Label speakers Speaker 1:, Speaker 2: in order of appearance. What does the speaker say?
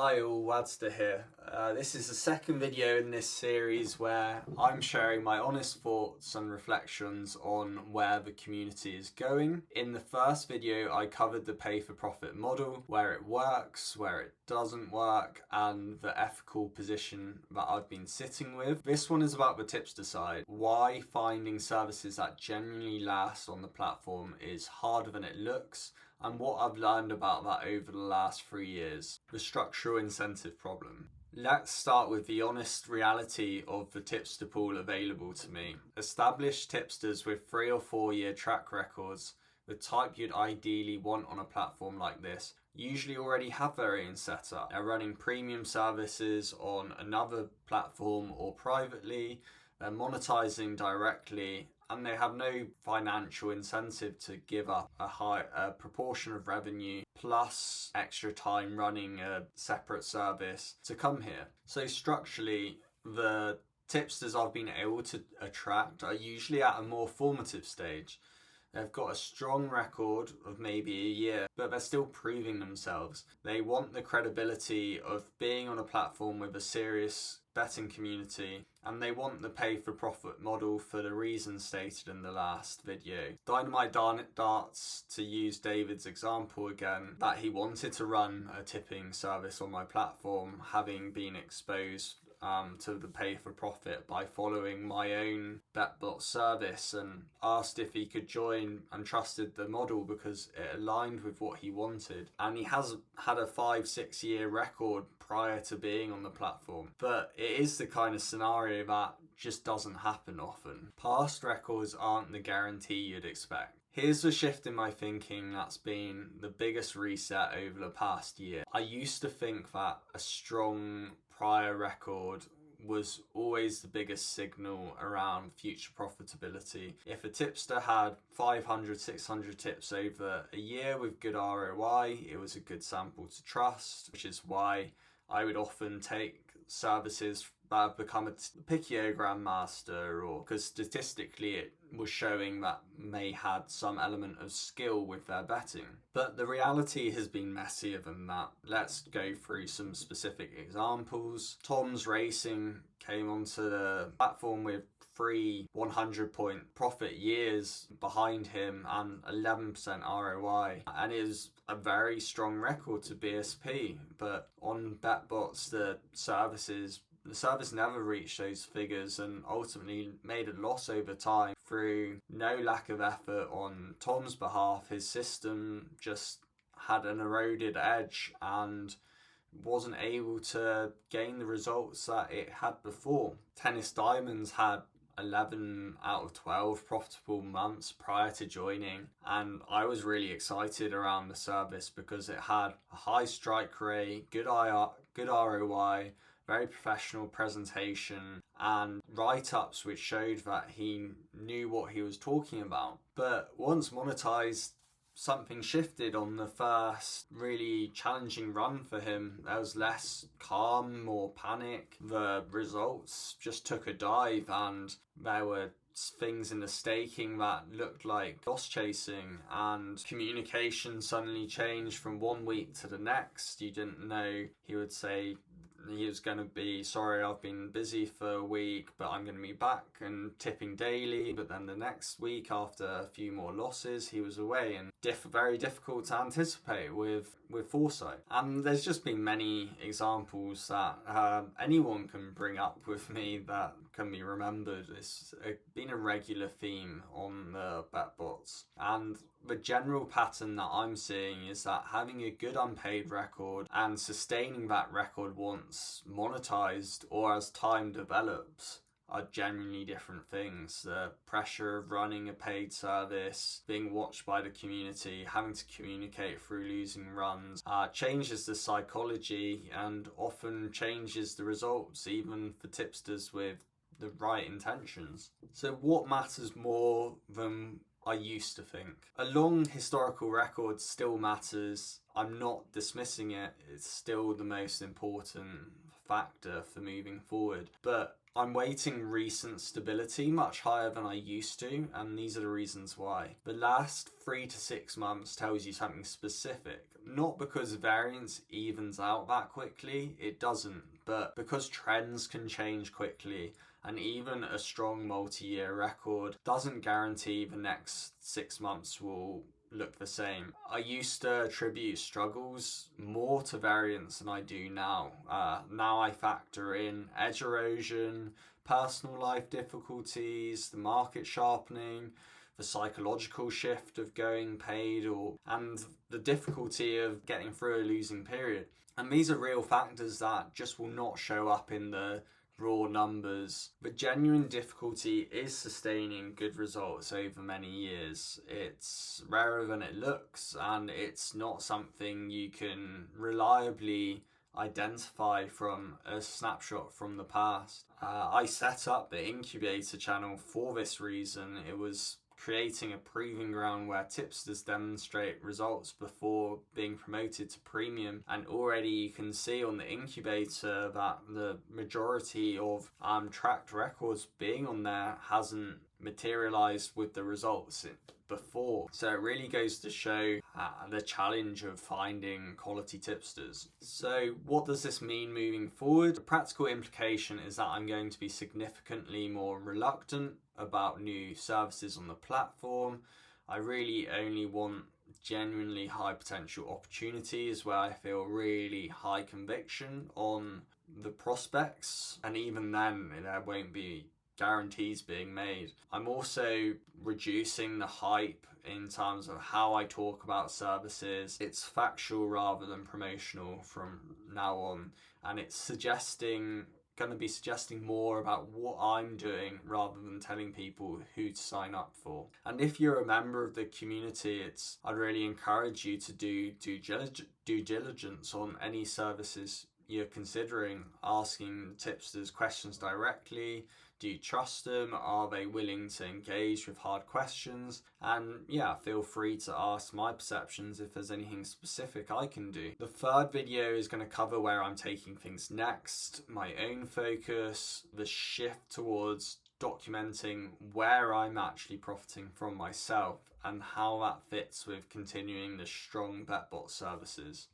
Speaker 1: Hi all, Wadster here. This is the second video in this series where I'm sharing my honest thoughts and reflections on where the community is going. In the first video I covered the pay-for-profit model, where it works, where it doesn't work, and the ethical position that I've been sitting with. This one is about the tipster side, why finding services that genuinely last on the platform is harder than it looks, and what I've learned about that over the last 3 years. The structural incentive problem. Let's start with the honest reality of the tipster pool available to me. Established tipsters with 3 or 4 year track records, the type you'd ideally want on a platform like this, usually already have their own setup. They're running premium services on another platform or privately, they're monetizing directly, and they have no financial incentive to give up a proportion of revenue plus extra time running a separate service to come here. So structurally, the tipsters I've been able to attract are usually at a more formative stage. They've got a strong record of maybe a year, but they're still proving themselves. They want the credibility of being on a platform with a serious betting community, and they want the pay-for-profit model for the reasons stated in the last video. Dynamite Darts, to use David's example again, that he wanted to run a tipping service on my platform, having been exposed to the pay-for-profit by following my own bet bot service, and asked if he could join and trusted the model because it aligned with what he wanted. And he has had a 5-6 year record prior to being on the platform. But it is the kind of scenario that just doesn't happen often. Past records aren't the guarantee you'd expect. Here's the shift in my thinking that's been the biggest reset over the past year. I used to think that a strong prior record was always the biggest signal around future profitability. If a tipster had 500, 600 tips over a year with good ROI, it was a good sample to trust, which is why I would often take services that have become a Picchio Grandmaster, or because statistically it was showing that they had some element of skill with their betting. But the reality has been messier than that. Let's go through some specific examples. Tom's Racing came onto the platform with 3 100-point profit years behind him and 11% ROI, and is a very strong record to BSP. But on Bet Bots, the service never reached those figures and ultimately made a loss over time through no lack of effort on Tom's behalf. His system just had an eroded edge and wasn't able to gain the results that it had before. Tennis Diamonds had 11 out of 12 profitable months prior to joining, and I was really excited around the service because it had a high strike rate, good ROI, very professional presentation, and write-ups which showed that he knew what he was talking about. But once monetized, something shifted on the first really challenging run for him. There was less calm, more panic. The results just took a dive, and there were things in the staking that looked like loss chasing, and communication suddenly changed from 1 week to the next. You didn't know. He would say he was going to be, sorry, I've been busy for a week, but I'm going to be back and tipping daily. But then the next week, after a few more losses, he was away, and very difficult to anticipate with foresight. And there's just been many examples that anyone can bring up with me that can be remembered. It's been a regular theme on the Bet Bots. And the general pattern that I'm seeing is that having a good unpaid record and sustaining that record once monetized or as time develops are genuinely different things. The pressure of running a paid service, being watched by the community, having to communicate through losing runs, changes the psychology and often changes the results, even for tipsters with the right intentions. So what matters more than I used to think? A long historical record still matters. I'm not dismissing it. It's still the most important factor for moving forward. But I'm weighting recent stability much higher than I used to, and these are the reasons why. The last 3 to 6 months tells you something specific, not because variance evens out that quickly, it doesn't, but because trends can change quickly, and even a strong multi-year record doesn't guarantee the next 6 months will look the same. I used to attribute struggles more to variance than I do now. Now I factor in edge erosion, personal life difficulties, the market sharpening, the psychological shift of going paid, and the difficulty of getting through a losing period. And these are real factors that just will not show up in the raw numbers. The genuine difficulty is sustaining good results over many years. It's rarer than it looks, and it's not something you can reliably identify from a snapshot from the past. I set up the incubator channel for this reason. It was creating a proving ground where tipsters demonstrate results before being promoted to premium, and already you can see on the incubator that the majority of tracked records being on there hasn't materialized with the results before. So it really goes to show the challenge of finding quality tipsters. So what does this mean moving forward? The practical implication is that I'm going to be significantly more reluctant about new services on the platform. I really only want genuinely high potential opportunities where I feel really high conviction on the prospects, and even then there won't be guarantees being made. I'm also reducing the hype in terms of how I talk about services. It's factual rather than promotional from now on, and it's going to be suggesting more about what I'm doing rather than telling people who to sign up for. And if you're a member of the community, I'd really encourage you to do due diligence on any services you're considering, asking tipsters questions directly. Do you trust them? Are they willing to engage with hard questions? And yeah, feel free to ask my perceptions if there's anything specific I can do. The third video is going to cover where I'm taking things next, my own focus, the shift towards documenting where I'm actually profiting from myself, and how that fits with continuing the strong bet bot services.